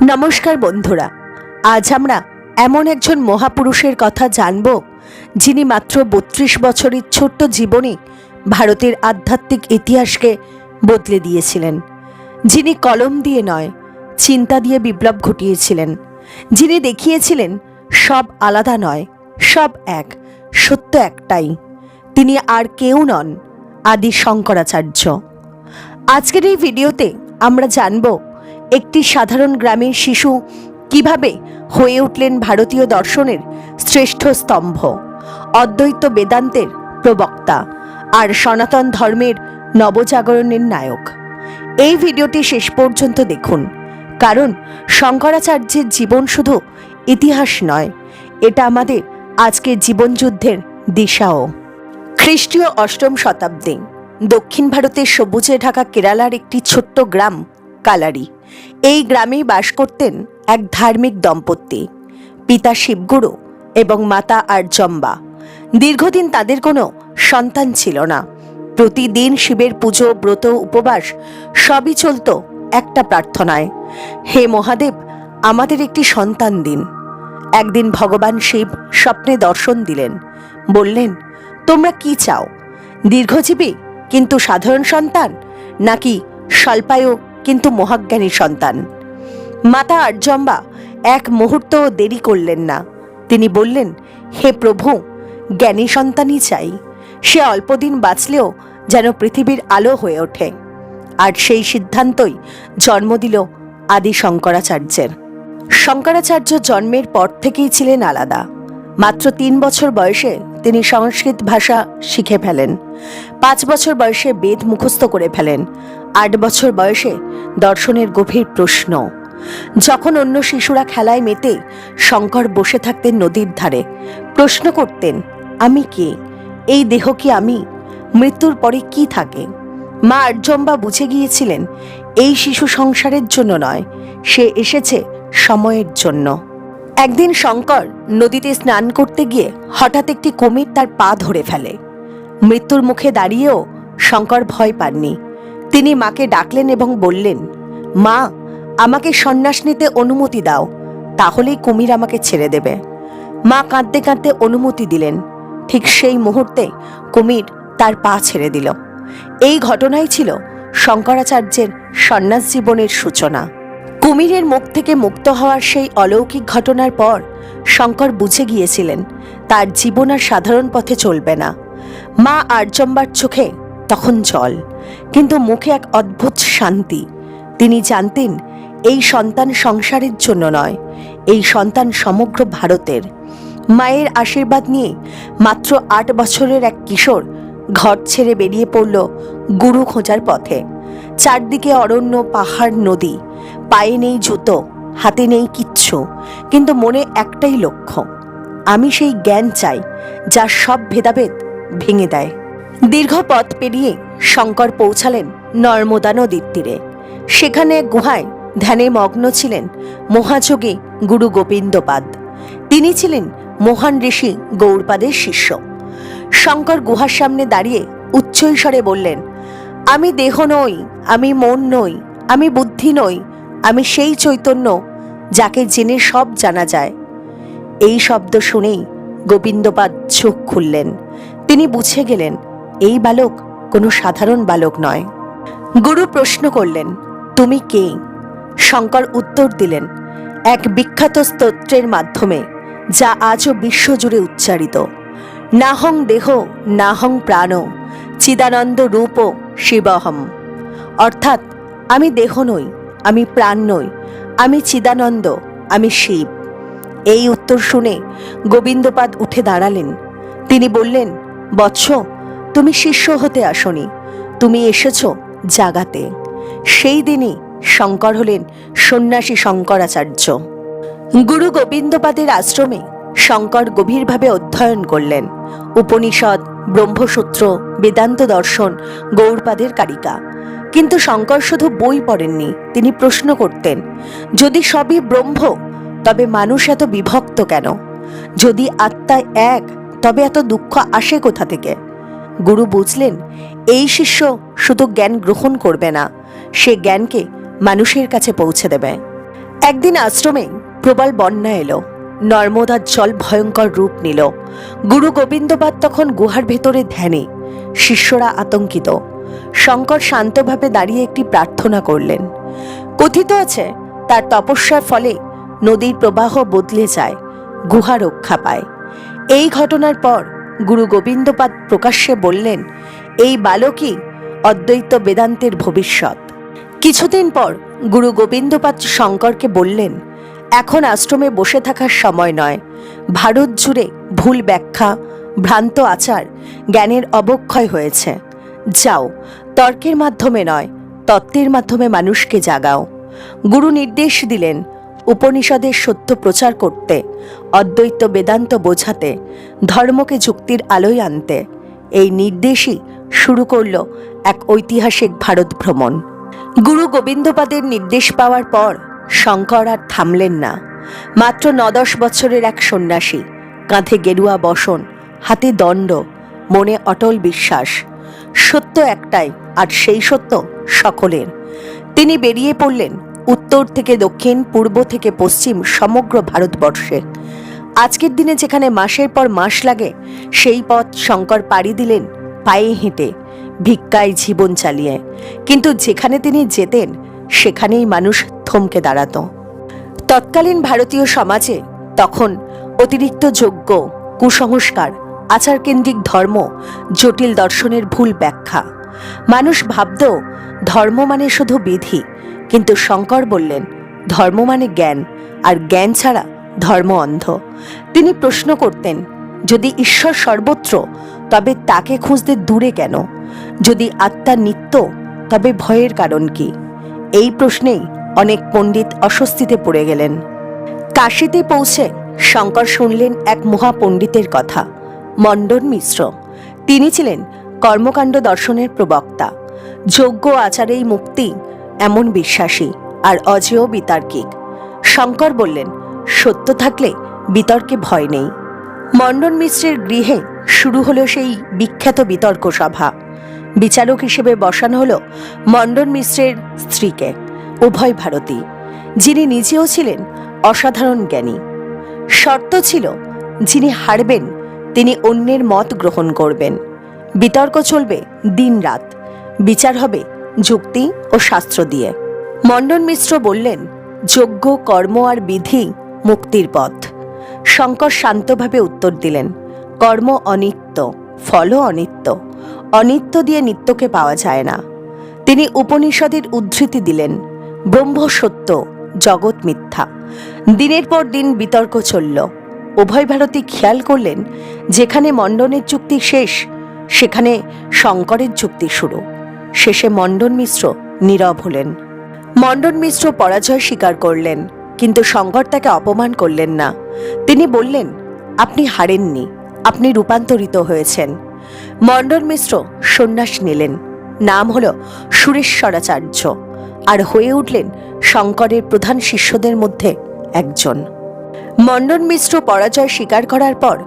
নমস্কার বন্ধুরা, আজ আমরা এমন একজন মহাপুরুষের কথা জানব যিনি মাত্র ৩২ বছরের ছোট্ট জীবনে ভারতের আধ্যাত্মিক ইতিহাসকে বদলে দিয়েছিলেন। যিনি কলম দিয়ে নয়, চিন্তা দিয়ে বিপ্লব ঘটিয়েছিলেন। যিনি দেখিয়েছিলেন সব আলাদা নয়, সব এক, সত্য একটাই। তিনি আর কেউ নন, আদি শঙ্করাচার্য। আজকের এই ভিডিওতে আমরা জানব একটি সাধারণ গ্রামের শিশু কিভাবে হয়ে উঠলেন ভারতীয় দর্শনের শ্রেষ্ঠ স্তম্ভ, অদ্বৈত বেদান্তের প্রবক্তা আর সনাতন ধর্মের নবজাগরণের নায়ক। এই ভিডিওটি শেষ পর্যন্ত দেখুন, কারণ শঙ্করাচার্যের জীবন শুধু ইতিহাস নয়, এটা আমাদের আজকের জীবনযুদ্ধের দিশাও। খ্রিস্টীয় ৮ম শতাব্দী দক্ষিণ ভারতের সবুজে ঢাকা কেরালার একটি ছোট্ট গ্রাম কালারি। এই গ্রামেই বাস করতেন এক ধার্মিক দম্পতি, পিতা শিবগুরু এবং মাতা আর্যম্বা। দীর্ঘদিন তাদের কোনো সন্তান ছিল না। প্রতিদিন শিবের পুজো, ব্রত, উপবাস সবই চলত একটা প্রার্থনায়, হে মহাদেব, আমাদের একটি সন্তান দিন। একদিন ভগবান শিব স্বপ্নে দর্শন দিলেন, বললেন, তোমরা কি চাও? দীর্ঘজীবী কিন্তু সাধারণ সন্তান, নাকি স্বল্পায়ু কিন্তু মহাজ্ঞানী সন্তান? মাতা আর্যম্বা এক মুহূর্ত দেরি করলেন না। তিনি বললেন, হে প্রভু, জ্ঞানী সন্তানই চাই। সে অল্পদিন বাঁচলেও যেন পৃথিবীর আলো হয়ে ওঠে। আর সেই সিদ্ধান্তই জন্ম দিল আদি শঙ্করাচার্যের। শঙ্করাচার্য জন্মের পর থেকেই ছিলেন আলাদা। মাত্র ৩ বছর বয়সে তিনি সংস্কৃত ভাষা শিখে ফেলেন। ৫ বছর বয়সে বেদ মুখস্থ করে ফেলেন। ৮ বছর বয়সে দর্শনের গভীর প্রশ্ন। যখন অন্য শিশুরা খেলায় মেতে, শঙ্কর বসে থাকতেন নদীর ধারে। প্রশ্ন করতেন, আমি কে? এই দেহ কি আমি? মৃত্যুর পরে কি থাকে? মা আর্যম্বা বুঝে গিয়েছিলেন এই শিশু সংসারের জন্য নয়, সে এসেছে সময়ের জন্য। একদিন শঙ্কর নদীতে স্নান করতে গিয়ে হঠাৎ একটি কুমির তার পা ধরে ফেলে। মৃত্যুর মুখে দাঁড়িয়েও শঙ্কর ভয় পাননি। তিনি মাকে ডাকলেন এবং বললেন, মা, আমাকে সন্ন্যাস নিতে অনুমতি দাও, তাহলেই কুমির আমাকে ছেড়ে দেবে। মা কাঁদতে কাঁদতে অনুমতি দিলেন। ঠিক সেই মুহূর্তে কুমির তার পা ছেড়ে দিল। এই ঘটনাই ছিল শঙ্করাচার্যের সন্ন্যাস জীবনের সূচনা। কুমিরের মুখ থেকে মুক্ত হওয়ার সেই অলৌকিক ঘটনার পর শঙ্কর বুঝে গিয়েছিলেন তার জীবন আর সাধারণ পথে চলবে না। মা আর্যম্বার চোখে তখন জল, কিন্তু মুখে এক অদ্ভুত শান্তি। তিনি জানতেন এই সন্তান সংসারের জন্য নয়, এই সন্তান সমগ্র ভারতের। মায়ের আশীর্বাদ নিয়ে মাত্র ৮ বছরের এক কিশোর ঘর ছেড়ে বেরিয়ে পড়ল গুরু খোঁজার পথে। চারদিকে অরণ্য, পাহাড়, নদী। পায়ে নেই জুতো, হাতে নেই কিচ্ছু, কিন্তু মনে একটাই লক্ষ্য, আমি সেই জ্ঞান চাই যা সব ভেদাভেদ ভেঙে দেয়। দীর্ঘ পথ পেরিয়ে শঙ্কর পৌঁছালেন নর্মদা নদীর তীরে। সেখানে এক গুহায় ধ্যানে মগ্ন ছিলেন মহাযোগী গুরু গোবিন্দপাদ। তিনি ছিলেন মহান ঋষি গৌড়পাদের শিষ্য। শঙ্কর গুহার সামনে দাঁড়িয়ে উচ্চৈঃস্বরে বললেন, আমি দেহ নই, আমি মন নই, আমি বুদ্ধি নই, আমি সেই চৈতন্য যাকে জেনে সব জানা যায়। এই শব্দ শুনেই গোবিন্দপাদ চোখ খুললেন। তিনি বুঝে গেলেন এই বালক কোনো সাধারণ বালক নয়। গুরু প্রশ্ন করলেন, তুমি কে? শঙ্কর উত্তর দিলেন এক বিখ্যাত স্তোত্রের মাধ্যমে, যা আজও বিশ্বজুড়ে উচ্চারিত, নাহং দেহ নাহং প্রাণ চিদানন্দ রূপ শিবহম। অর্থাৎ, আমি দেহ নই, আমি প্রাণ নই, আমি চিদানন্দ, আমি শিব। এই উত্তর শুনে গোবিন্দপাদ উঠে দাঁড়ালেন। তিনি বললেন, বৎস, তুমি শিষ্য হতে আসনি, তুমি এসেছ জাগাতে। সেই দিনই শঙ্কর হলেন সন্ন্যাসী শঙ্করাচার্য। গুরু গোবিন্দপাদের আশ্রমে শঙ্কর গভীরভাবে অধ্যয়ন করলেন। উপনিষদ, ব্রহ্মসূত্র, বেদান্ত দর্শন, গৌড়পাদের কারিকা। কিন্তু শঙ্কর শুধু বই পড়েননি, তিনি প্রশ্ন করতেন, যদি সবই ব্রহ্ম, তবে মানুষ এত বিভক্ত কেন? যদি আত্মা এক, তবে এত দুঃখ আসে কোথা থেকে? গুরু বুঝলেন এই শিষ্য শুধু জ্ঞান গ্রহণ করবে না, সে জ্ঞানকে মানুষের কাছে পৌঁছে দেবে। একদিন আশ্রমে প্রবল বন্যা এলো। নর্মদার জল ভয়ঙ্কর রূপ নিল। গুরু গোবিন্দপাদ তখন গুহার ভেতরে ধ্যানে। শিষ্যরা আতঙ্কিত। শঙ্কর শান্তভাবে দাঁড়িয়ে একটি প্রার্থনা করলেন। কথিত আছে তার তপস্যার ফলে নদীর প্রবাহ বদলে যায়, গুহা রক্ষা পায়। এই ঘটনার পর গুরু গোবিন্দপাদ প্রকাশ্যে বললেন, এই বালকই অদ্বৈত বেদান্তের ভবিষ্যৎ। কিছুদিন পর গুরু গোবিন্দপাদ শঙ্করকে বললেন, এখন আশ্রমে বসে থাকার সময় নয়। ভারত জুড়ে ভুল ব্যাখ্যা, ভ্রান্ত আচার, জ্ঞানের অবক্ষয় হয়েছে। যাও, তর্কের মাধ্যমে নয়, তত্ত্বের মাধ্যমে মানুষকে জাগাও। গুরু নির্দেশ দিলেন উপনিষদের সত্য প্রচার করতে, অদ্বৈত বেদান্ত বোঝাতে, ধর্মকে যুক্তির আলোয় আনতে। এই নির্দেশই শুরু করল এক ঐতিহাসিক ভারত ভ্রমণ। গুরু গোবিন্দপাদের নির্দেশ পাওয়ার পর শঙ্কর আর থামলেন না। মাত্র 9-10 বছরের এক সন্ন্যাসী, কাঁধে গেরুয়া বসন, হাতে দণ্ড, মনে অটল বিশ্বাস। সত্য একটাই, আর সেই সত্য সকলের। তিনি বেরিয়ে পড়লেন উত্তর থেকে দক্ষিণ, পূর্ব থেকে পশ্চিম, সমগ্র ভারতবর্ষে। আজকের দিনে যেখানে মাসের পর মাস লাগে, সেই পথ শঙ্কর পাড়ি দিলেন পায়ে হেঁটে, ভিক্ষায় জীবন চালিয়ে। কিন্তু যেখানে তিনি যেতেন সেখানেই মানুষ থমকে দাঁড়াত। তৎকালীন ভারতীয় সমাজে তখন অতিরিক্ত যজ্ঞ, কুসংস্কার, আচারকেন্দ্রিক ধর্ম, জটিল দর্শনের ভুল ব্যাখ্যা। মানুষ ভাবত ধর্ম মানে শুধু বিধি, কিন্তু শঙ্কর বললেন ধর্ম মানে জ্ঞান, আর জ্ঞান ছাড়া ধর্ম অন্ধ। তিনি প্রশ্ন করতেন, যদি ঈশ্বর সর্বত্র, তবে তাকে খুঁজতে দূরে কেন? যদি আত্মা নিত্য, তবে ভয়ের কারণ কি? এই প্রশ্নেই অনেক পণ্ডিত অস্বস্তিতে পড়ে গেলেন। কাশীতে পৌঁছে শঙ্কর শুনলেন এক মহাপণ্ডিতের কথা, মণ্ডন মিশ্র। তিনি ছিলেন কর্মকাণ্ড দর্শনের প্রবক্তা। যজ্ঞ আচারেই মুক্তি, এমন বিশ্বাসী, আর অজেয় বিতার্কিক। শঙ্কর বললেন, সত্য থাকলে বিতর্কে ভয় নেই। মণ্ডন মিশ্রের গৃহে শুরু হলো সেই বিখ্যাত বিতর্ক সভা। বিচারক হিসেবে বসানো হলো মণ্ডন মিশ্রের স্ত্রীকে, উভয় ভারতী, যিনি নিজেও ছিলেন অসাধারণ জ্ঞানী। শর্ত ছিল, যিনি হারবেন তিনি অন্যের মত গ্রহণ করবেন। বিতর্ক চলবে দিন রাত, বিচার হবে যুক্তি ও শাস্ত্র দিয়ে। মণ্ডন মিশ্র বললেন, যজ্ঞ, কর্ম আর বিধি মুক্তির পথ। শঙ্কর শান্তভাবে উত্তর দিলেন, কর্ম অনিত্য, ফলও অনিত্য। অনিত্য দিয়ে নিত্যকে পাওয়া যায় না। তিনি উপনিষদের উদ্ধৃতি দিলেন, ব্রহ্ম সত্য, জগৎ মিথ্যা। দিনের পর দিন বিতর্ক চলল। উভয় ভারতী খেয়াল করলেন, যেখানে মণ্ডনের যুক্তি শেষ, সেখানে শঙ্করের যুক্তি শুরু। শেষে মণ্ডন মিশ্র নীরব হলেন। মণ্ডন মিশ্র পরাজয় স্বীকার করলেন, কিন্তু শঙ্কর তাকে অপমান করলেন না। তিনি বললেন, আপনি হারেননি, আপনি রূপান্তরিত হয়েছেন। মণ্ডন মিশ্র সন্ন্যাস নিলেন। নাম হল সুরেশ্বরাচার্য, আর হয়ে উঠলেন শঙ্করের প্রধান শিষ্যদের মধ্যে একজন। মণ্ডন মিশ্র পরাজয় স্বীকার করার পর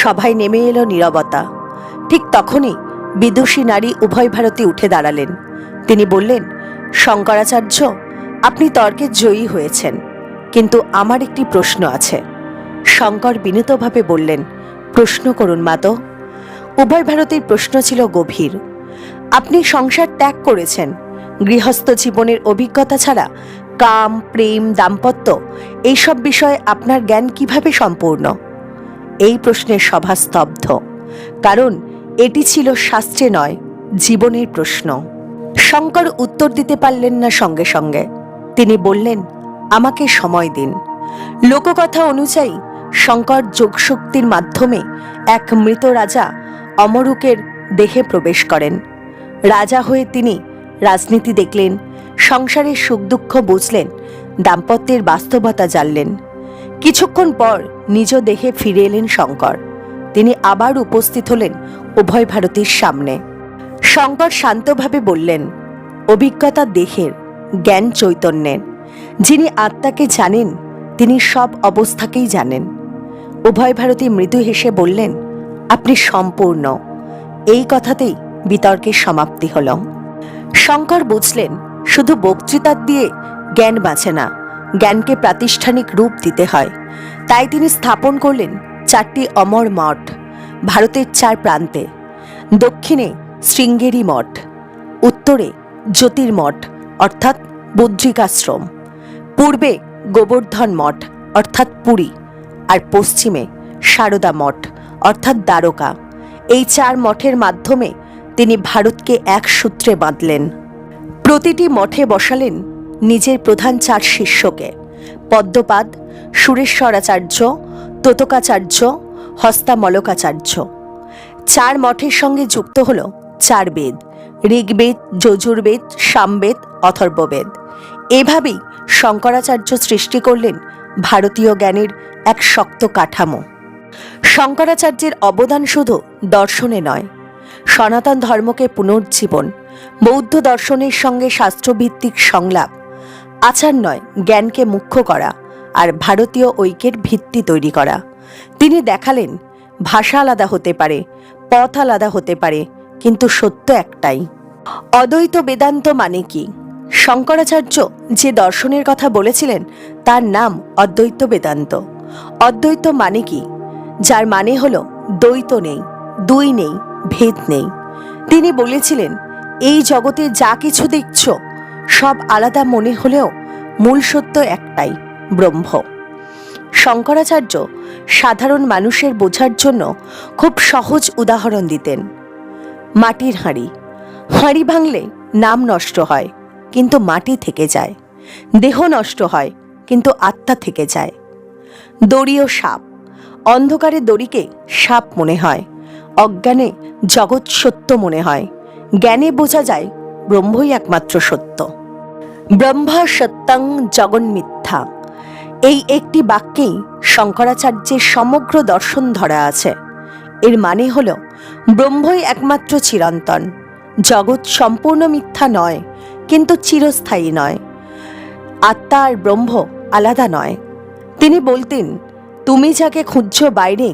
সভায় নেমে এলো নীরবতা। ঠিক তখনই বিদুষী নারী উভয় ভারতী উঠে দাঁড়ালেন। তিনি বললেন, শঙ্করাচার্য, আপনি তর্কে জয়ী হয়েছেন, কিন্তু আমার একটি প্রশ্ন আছে। শঙ্কর বিনীতভাবে বললেন, প্রশ্ন করুন মাতো। উভয় ভারতীর প্রশ্ন ছিল গভীর। আপনি সংসার ত্যাগ করেছেন, গৃহস্থ জীবনের অভিজ্ঞতা ছাড়া কাম, প্রেম, দাম্পত্য এইসব বিষয়ে আপনার জ্ঞান কিভাবে সম্পূর্ণ? এই প্রশ্নের সভা স্তব্ধ, কারণ এটি ছিল শাস্ত্রে নয়, জীবনের প্রশ্ন। শঙ্কর উত্তর দিতে পারলেন না সঙ্গে সঙ্গে। তিনি বললেন, আমাকে সময় দিন। লোককথা অনুযায়ী শঙ্কর যোগশক্তির মাধ্যমে এক মৃত রাজা অমরুকের দেহে প্রবেশ করেন। রাজা হয়ে তিনি রাজনীতি দেখলেন, সংসারের সুখ দুঃখ বুঝলেন, দাম্পত্যের বাস্তবতা জানলেন। কিছুক্ষণ পর নিজ দেহে ফিরে এলেন শঙ্কর। তিনি আবার উপস্থিত হলেন উভয় ভারতীর সামনে। শঙ্কর শান্তভাবে বললেন, অভিজ্ঞতা দেহের, জ্ঞান চৈতন্যের। যিনি আত্মাকে জানেন তিনি সব অবস্থাকেই জানেন। উভয় ভারতী মৃদু হেসে বললেন, আপনি সম্পূর্ণ। এই কথাতেই বিতর্কের সমাপ্তি হল। শঙ্কর বুঝলেন, শুধু বক্তৃতা দিয়ে জ্ঞান বাঁচে না, জ্ঞানকে প্রাতিষ্ঠানিক রূপ দিতে হয়। তাই তিনি স্থাপন করলেন 4টি অমর মঠ ভারতের 4 প্রান্তে। দক্ষিণে শৃঙ্গেরি মঠ, উত্তরে জ্যোতির্মঠ অর্থাৎ বদ্রিকাশ্রম, পূর্বে গোবর্ধন মঠ অর্থাৎ পুরী, আর পশ্চিমে সারদা মঠ অর্থাৎ দ্বারকা। এই 4 মঠের মাধ্যমে তিনি ভারতকে এক সূত্রে বাঁধলেন। প্রতিটি মঠে বসালেন নিজের প্রধান 4 শিষ্যকে: পদ্মপাদ, সুরেশ্বরাচার্য, তোতকাচার্য, হস্তামলকাচার্য। 4 মঠের সঙ্গে যুক্ত হল 4 বেদ: ঋগ্বেদ, যজুর্বেদ, সামবেদ, অথর্ববেদ। এভাবেই শঙ্করাচার্য সৃষ্টি করলেন ভারতীয় জ্ঞানের এক শক্ত কাঠামো। শঙ্করাচার্যের অবদান শুধু দর্শনে নয়, সনাতন ধর্মকে পুনর্জীবন, বৌদ্ধ দর্শনের সঙ্গে শাস্ত্রভিত্তিক সংলাপ, আচার নয় জ্ঞানকে মুখ্য করা আর ভারতীয় ঐক্যের ভিত্তি তৈরি করা। তিনি দেখালেন ভাষা আলাদা হতে পারে, পথ আলাদা হতে পারে, কিন্তু সত্য একটাই। অদ্বৈত বেদান্ত মানে কি? শঙ্করাচার্য যে দর্শনের কথা বলেছিলেন তার নাম অদ্বৈত বেদান্ত। অদ্বৈত মানে কি? যার মানে হলো দ্বৈত নেই, দুই নেই, ভেদ নেই। তিনি বলেছিলেন এই জগতে যা কিছু দেখছ সব আলাদা মনে হলেও মূল সত্য একটাই, ব্রহ্ম। শঙ্করাচার্য সাধারণ মানুষের বোঝার জন্য খুব সহজ উদাহরণ দিতেন। মাটির হাঁড়ি, হাঁড়ি ভাঙলে নাম নষ্ট হয় কিন্তু মাটি থেকে যায়, দেহ নষ্ট হয় কিন্তু আত্মা থেকে যায়। দড়ি ও সাপ, অন্ধকারে দড়িকে সাপ মনে হয়, অজ্ঞানে জগৎ সত্য মনে হয়, জ্ঞানে বোঝা যায় ব্রহ্মই একমাত্র সত্য। ব্রহ্মা সত্যং জগন্মিথ্যা, এই একটি বাক্যেই শঙ্করাচার্যের সমগ্র দর্শন ধরা আছে। এর মানে হল ব্রহ্মই একমাত্র চিরন্তন, জগৎ সম্পূর্ণ মিথ্যা নয় কিন্তু চিরস্থায়ী নয়। আত্মা আর ব্রহ্ম আলাদা নয়। তিনি বলতেন তুমি যাকে খুঁজছ বাইরে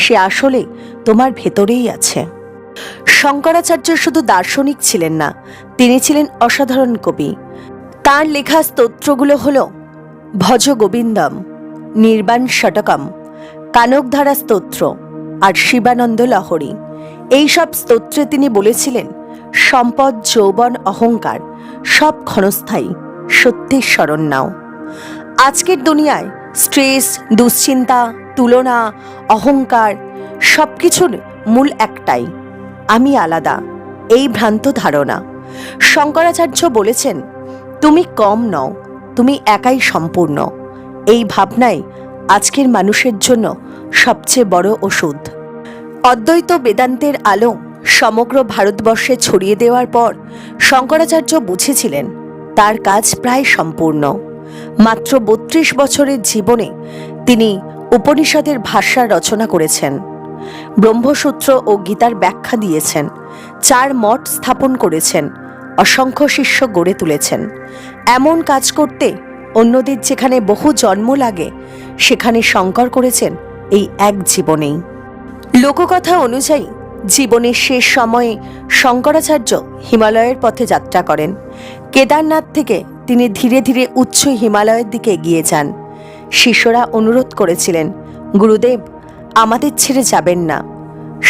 সে আসলে তোমার ভেতরেই আছে। শঙ্করাচার্য শুধু দার্শনিক ছিলেন না, তিনি ছিলেন অসাধারণ কবি। তার লেখা স্তোত্রগুলো হল ভজ গোবিন্দম, নির্বাণ ষটকম, কানকধারা স্তোত্র আর শিবানন্দ লহরী। এইসব স্তোত্রে তিনি বলেছিলেন সম্পদ, যৌবন, অহংকার সব ক্ষণস্থায়ী, সত্যের শরণ নাও। আজকের দুনিয়ায় স্ট্রেস, দুশ্চিন্তা, তুলনা, অহংকার সবকিছুর মূল একটাই, আমি আলাদা, এই ভ্রান্ত ধারণা। শঙ্করাচার্য বলেছেন তুমি কম নও, তুমি একাই সম্পূর্ণ। এই ভাবনাই আজকের মানুষের জন্য সবচেয়ে বড় ওষুধ। অদ্বৈত বেদান্তের আলো সমগ্র ভারতবর্ষে ছড়িয়ে দেওয়ার পর শঙ্করাচার্য বুঝেছিলেন তার কাজ প্রায় সম্পূর্ণ। মাত্র 32 বছরের জীবনে তিনি উপনিষদের ভাষ্য রচনা করেছেন, ব্রহ্মসূত্র ও গীতার ব্যাখ্যা দিয়েছেন, 4 মঠ স্থাপন করেছেন, অসংখ্য শিষ্য গড়ে তুলেছেন। এমন কাজ করতে অন্যদের যেখানে বহু জন্ম লাগে সেখানে শঙ্কর করেছেন এই এক জীবনেই। লোককথা অনুযায়ী জীবনের শেষ সময়ে শঙ্করাচার্য হিমালয়ের পথে যাত্রা করেন। কেদারনাথ থেকে তিনি ধীরে ধীরে উচ্চ হিমালয়ের দিকে এগিয়ে যান। শিষ্যরা অনুরোধ করেছিলেন গুরুদেব আমাদের ছেড়ে যাবেন না।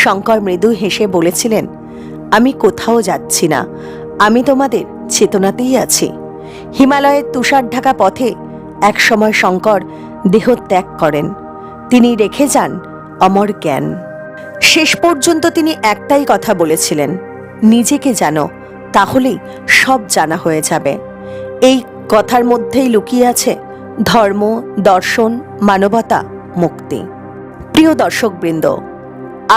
শঙ্কর মৃদু হেসে বলেছিলেন আমি কোথাও যাচ্ছি না, আমি তোমাদের চেতনাতেই আছি। হিমালয়ের তুষার ঢাকা পথে একসময় শঙ্কর দেহ ত্যাগ করেন। তিনি রেখে যান অমর জ্ঞান। শেষ পর্যন্ত তিনি একটাই কথা বলেছিলেন, নিজেকে জানো, তাহলেই সব জানা হয়ে যাবে। এই কথার মধ্যেই লুকিয়ে আছে ধর্ম, দর্শন, মানবতা, মুক্তি। প্রিয় দর্শকবৃন্দ,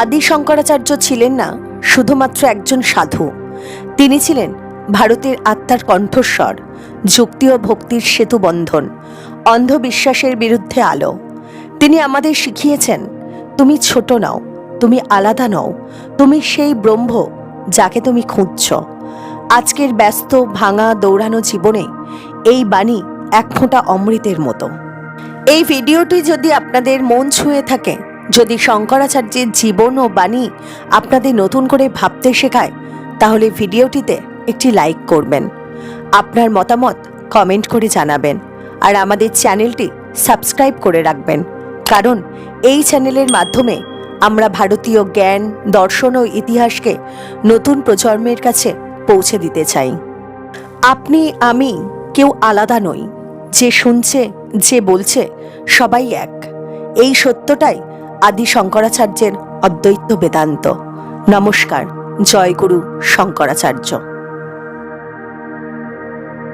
আদি শঙ্করাচার্য ছিলেন না শুধুমাত্র একজন সাধু, তিনি ছিলেন ভারতের আত্মার কণ্ঠস্বর, যুক্তি ও ভক্তির সেতু বন্ধন, অন্ধবিশ্বাসের বিরুদ্ধে আলো। তিনি আমাদের শিখিয়েছেন তুমি ছোট নও, তুমি আলাদা নও, তুমি সেই ব্রহ্ম যাকে তুমি খুঁজছ। আজকের ব্যস্ত, ভাঙা, দৌড়ানো জীবনে এই বাণী এক ফোঁটা অমৃতের মতো। এই ভিডিওটি যদি আপনাদের মন ছুঁয়ে থাকে, যদি শঙ্করাচার্যের জীবন ও বাণী আপনাদের নতুন করে ভাবতে শেখায়, তাহলে ভিডিওটিতে একটি লাইক করবেন, আপনার মতামত কমেন্ট করে জানাবেন আর আমাদের চ্যানেলটি সাবস্ক্রাইব করে রাখবেন, কারণ এই চ্যানেলের মাধ্যমে আমরা ভারতীয় জ্ঞান, দর্শন ও ইতিহাসকে নতুন প্রজন্মের কাছে পৌঁছে দিতে চাই। আপনি, আমি কেউ আলাদা নই। যে শুনছে, যে বলছে, সবাই এক। এই সত্যটাই আদি শঙ্করাচার্যের অদ্বৈত বেদান্ত। নমস্কার। জয় গুরু শঙ্করাচার্য।